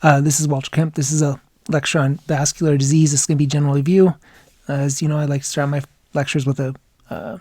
This is Walter Kemp. This is a lecture on vascular disease. This is going to be general review. As you know, I like to start my lectures with a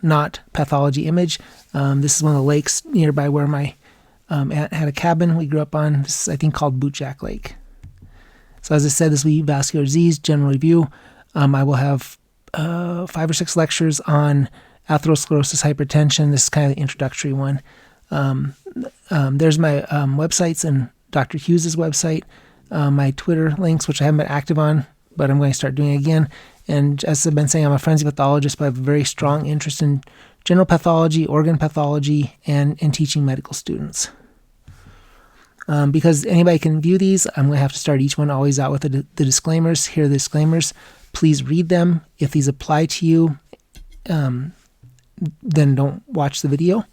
not pathology image. This is one of the lakes nearby where my aunt had a cabin we grew up on. This is, I think, called Bootjack Lake. So as I said, this will be vascular disease, general review. I will have 5 or 6 lectures on atherosclerosis, hypertension. This is kind of the introductory one. There's my websites and Dr. Hughes's website, my Twitter links, which I haven't been active on, but I'm going to start doing again. And as I've been saying, I'm a forensic pathologist, but I have a very strong interest in general pathology, organ pathology, and in teaching medical students. Because anybody can view these, I'm going to have to start each one always out with the disclaimers. Here are the disclaimers. Please read them. If these apply to you, then don't watch the video.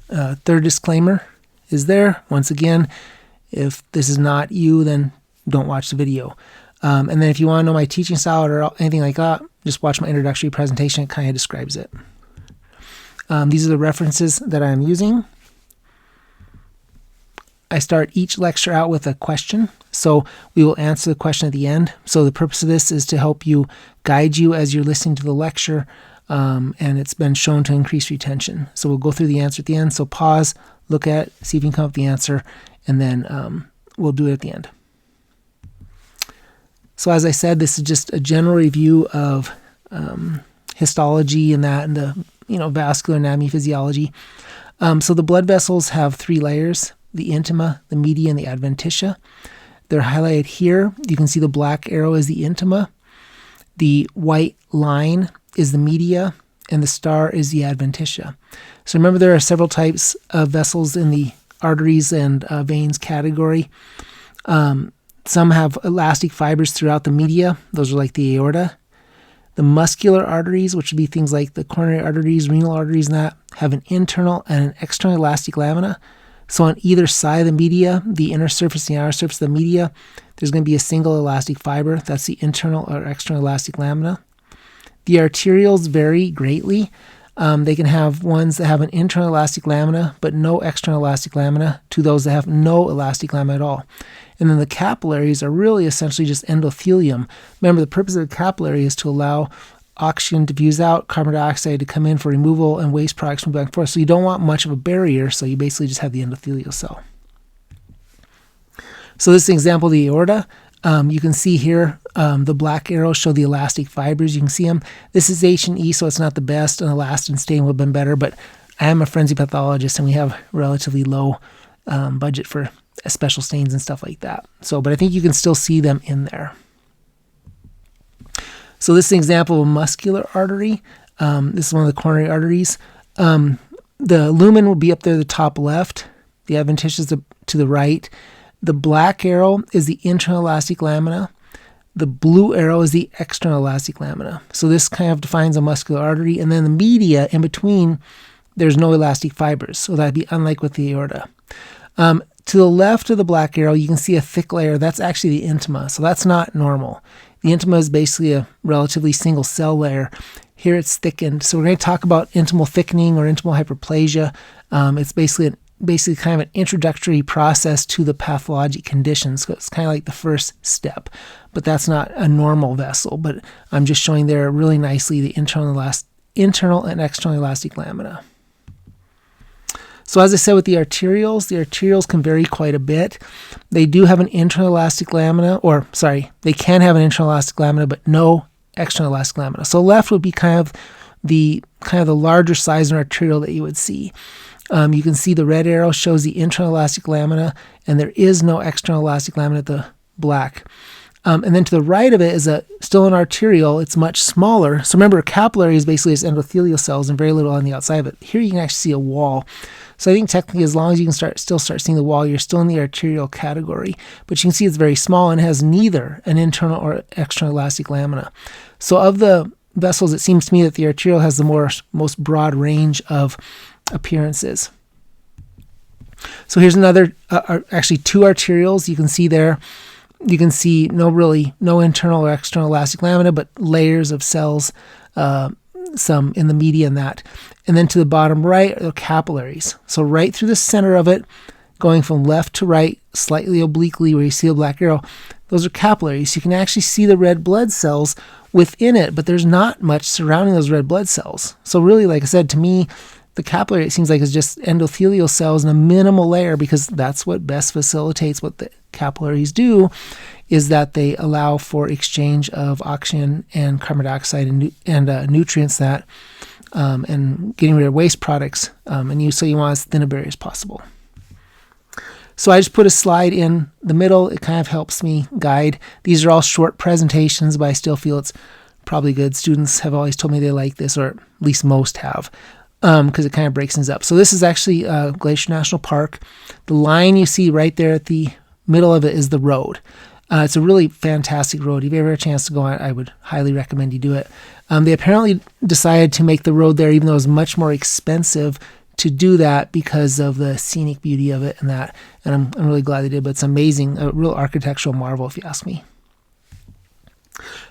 Third disclaimer is there. Once again, if this is not you, then don't watch the video. And then if you want to know my teaching style or anything like that, just watch my introductory presentation. It kind of describes it. These are the references that I'm using. I start each lecture out with a question, so we will answer the question at the end. So the purpose of this is to help you, guide you as you're listening to the lecture, and it's been shown to increase retention. So we'll go through the answer at the end. So pause, look at it, see if you can come up with the answer, and then we'll do it at the end. So as I said, this is just a general review of histology and that, and the vascular anatomy, physiology. So the blood vessels have 3 layers: the intima, the media, and the adventitia. They're highlighted here. You can see the black arrow is the intima, the white line is the media, and the star is the adventitia. So remember, there are several types of vessels in the arteries and veins category. Some have elastic fibers throughout the media. Those are like the aorta. The muscular arteries, which would be things like the coronary arteries, renal arteries, and that, have an internal and an external elastic lamina. So on either side of the media, the inner surface and the outer surface of the media, there's going to be a single elastic fiber. That's the internal or external elastic lamina. The arterioles vary greatly. They can have ones that have an internal elastic lamina, but no external elastic lamina, to those that have no elastic lamina at all. And then the capillaries are really essentially just endothelium. Remember, the purpose of the capillary is to allow oxygen to diffuse out, carbon dioxide to come in for removal, and waste products from back and forth. So you don't want much of a barrier, so you basically just have the endothelial cell. So this is an example of the aorta. You can see here the black arrows show the elastic fibers. You can see them. This is H&E, so it's not the best, and elastin stain would have been better, but I am a forensic pathologist, and we have relatively low budget for special stains and stuff like that. So, but I think you can still see them in there. So this is an example of a muscular artery. This is one of the coronary arteries. The lumen will be up there, the top left. The adventitia is to the right. The black arrow is the internal elastic lamina. The blue arrow is the external elastic lamina. So this kind of defines a muscular artery. And then the media in between, there's no elastic fibers. So that'd be unlike with the aorta. To the left of the black arrow, you can see a thick layer. That's actually the intima. So that's not normal. The intima is basically a relatively single cell layer. Here it's thickened. So we're going to talk about intimal thickening or intimal hyperplasia. It's basically kind of an introductory process to the pathologic conditions. So it's kind of like the first step. But that's not a normal vessel. But I'm just showing there really nicely the internal and external elastic lamina. So as I said with the arterioles can vary quite a bit. They do have an internal elastic lamina, they can have an internal elastic lamina, but no external elastic lamina. So left would be kind of the larger size of arteriole that you would see. You can see the red arrow shows the internal elastic lamina, and there is no external elastic lamina at the black. And then to the right of it is still an arteriole. It's much smaller. So remember, a capillary is basically just endothelial cells and very little on the outside of it. Here you can actually see a wall. So I think technically, as long as you can still start seeing the wall, you're still in the arterial category. But you can see it's very small and has neither an internal or external elastic lamina. So of the vessels, it seems to me that the arteriole has the most broad range of appearances. So here's another, actually 2 arterioles. You can see there. You can see no internal or external elastic lamina, but layers of cells, some in the media and that. And then to the bottom right are the capillaries. So right through the center of it, going from left to right, slightly obliquely where you see a black arrow, those are capillaries. You can actually see the red blood cells within it, but there's not much surrounding those red blood cells. So really, like I said, to me, the capillary, it seems like, is just endothelial cells in a minimal layer, because that's what best facilitates what the capillaries do, is that they allow for exchange of oxygen and carbon dioxide and nutrients that and getting rid of waste products. So you want as thin a barrier as possible. So I just put a slide in the middle. It kind of helps me guide. These are all short presentations, but I still feel it's probably good. Students have always told me they like this, or at least most have, because it kind of breaks things up. So this is actually Glacier National Park. The line you see right there at the middle of it is the road. It's a really fantastic road. If you ever have a chance to go on it, I would highly recommend you do it. They apparently decided to make the road there, even though it was much more expensive to do that, because of the scenic beauty of it and that. And I'm really glad they did, but it's amazing, a real architectural marvel if you ask me.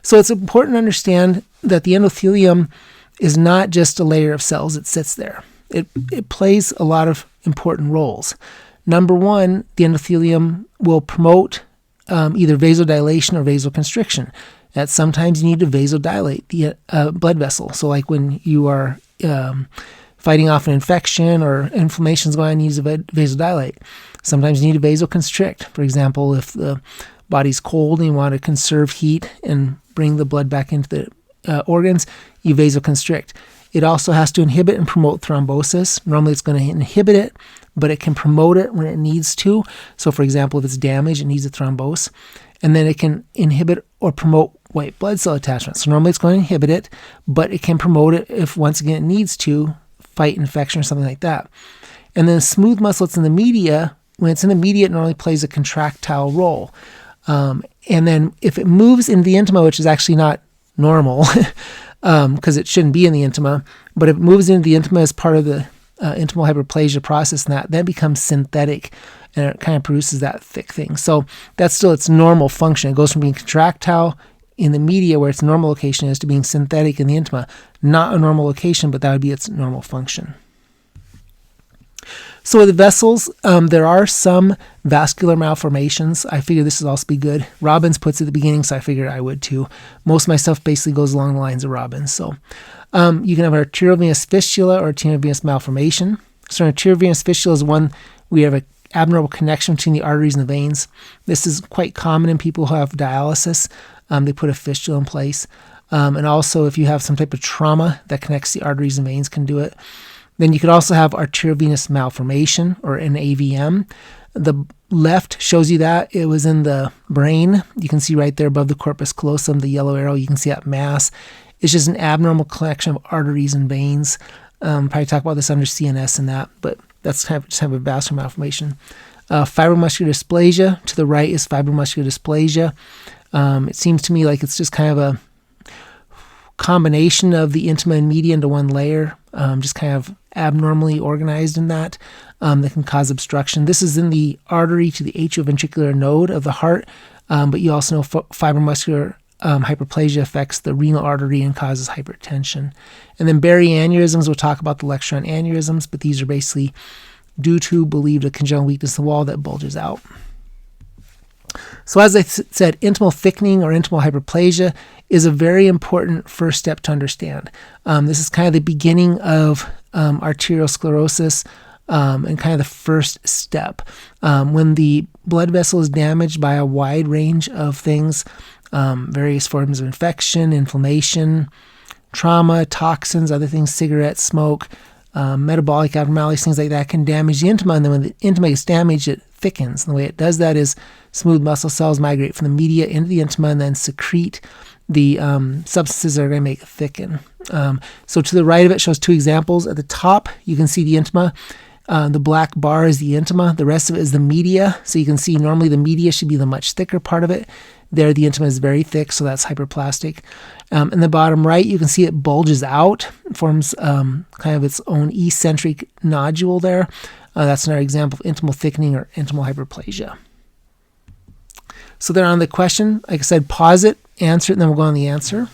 So it's important to understand that the endothelium is not just a layer of cells that sits there. It plays a lot of important roles. Number one, the endothelium will promote either vasodilation or vasoconstriction. That sometimes you need to vasodilate the blood vessel. So like when you are fighting off an infection or inflammation's going on, you need to vasodilate. Sometimes you need to vasoconstrict. For example, if the body's cold and you want to conserve heat and bring the blood back into the organs, you vasoconstrict. It also has to inhibit and promote thrombosis. Normally it's going to inhibit it, but it can promote it when it needs to. So for example, if it's damaged, it needs a thrombose. And then it can inhibit or promote white blood cell attachment. So normally it's going to inhibit it, but it can promote it if, once again, it needs to fight infection or something like that. And then smooth muscle, it's in the media. When it's in the media, it normally plays a contractile role. And then if it moves into the intima, which is actually not normal, because it shouldn't be in the intima, but if it moves into the intima as part of the intimal hyperplasia process, and that becomes synthetic, and it kind of produces that thick thing. So that's still its normal function. It goes from being contractile in the media, where its normal location is, to being synthetic in the intima. Not a normal location, but that would be its normal function. So with the vessels, there are some vascular malformations. I figure this will also be good. Robbins puts it at the beginning, so I figured I would too. Most of my stuff basically goes along the lines of Robbins. So you can have an arteriovenous fistula or arteriovenous malformation. So an arteriovenous fistula is one we have an abnormal connection between the arteries and the veins. This is quite common in people who have dialysis. They put a fistula in place. And also if you have some type of trauma that connects the arteries and veins, can do it. Then you could also have arteriovenous malformation, or an AVM. The left shows you that. It was in the brain. You can see right there above the corpus callosum, the yellow arrow, you can see that mass. It's just an abnormal collection of arteries and veins. Probably talk about this under CNS and that, but that's just have a vascular malformation. Fibromuscular dysplasia, to the right is fibromuscular dysplasia. It seems to me like it's just kind of a combination of the intima and media into one layer, just kind of abnormally organized in that can cause obstruction. This is in the artery to the atrioventricular node of the heart, but you also know fibromuscular hyperplasia affects the renal artery and causes hypertension. And then Berry aneurysms, we'll talk about the lecture on aneurysms, but these are basically due to believed a congenital weakness of the wall that bulges out. So as I said, intimal thickening or intimal hyperplasia is a very important first step to understand. This is kind of the beginning of arteriosclerosis and kind of the first step. When the blood vessel is damaged by a wide range of things, various forms of infection, inflammation, trauma, toxins, other things, cigarettes, smoke, metabolic abnormalities, things like that can damage the intima. And then when the intima gets damaged, it thickens. And the way it does that is smooth muscle cells migrate from the media into the intima and then secrete the substances that are going to make it thicken. So to the right of it shows two examples. At the top, you can see the intima. The black bar is the intima. The rest of it is the media. So you can see normally the media should be the much thicker part of it. There, the intima is very thick, so that's hyperplastic. In the bottom right, you can see it bulges out. It forms kind of its own eccentric nodule there. That's another example of intimal thickening or intimal hyperplasia. So then on the question, like I said, pause it, answer it, and then we'll go on the answer.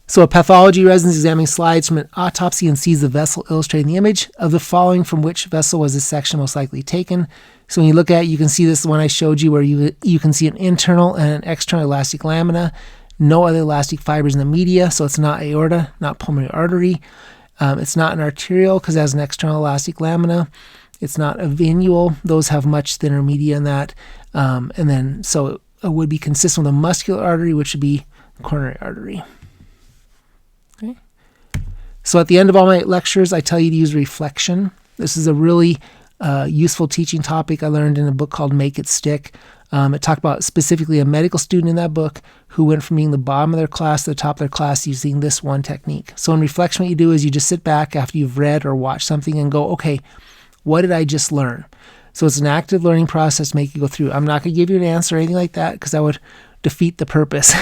So a pathology resident examining slides from an autopsy and sees the vessel illustrating the image of the following from which vessel was this section most likely taken. So when you look at it, you can see this one I showed you where you can see an internal and an external elastic lamina, no other elastic fibers in the media, so it's not aorta, not pulmonary artery. It's not an arterial because it has an external elastic lamina. It's not a venule. Those have much thinner media in that. And then so it would be consistent with a muscular artery, which would be the coronary artery. Okay. So at the end of all my lectures, I tell you to use reflection. This is a really useful teaching topic I learned in a book called Make It Stick. It talked about specifically a medical student in that book who went from being the bottom of their class to the top of their class using this one technique. So in reflection, what you do is you just sit back after you've read or watched something and go, okay, what did I just learn? So it's an active learning process to make you go through. I'm not going to give you an answer or anything like that because that would defeat the purpose.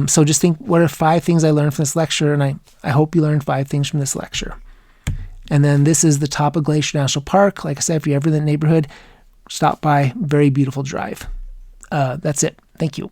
So just think, what are 5 things I learned from this lecture? And I hope you learned 5 things from this lecture. And then this is the top of Glacier National Park. Like I said, if you're ever in the neighborhood, stop by. Very beautiful drive. That's it. Thank you.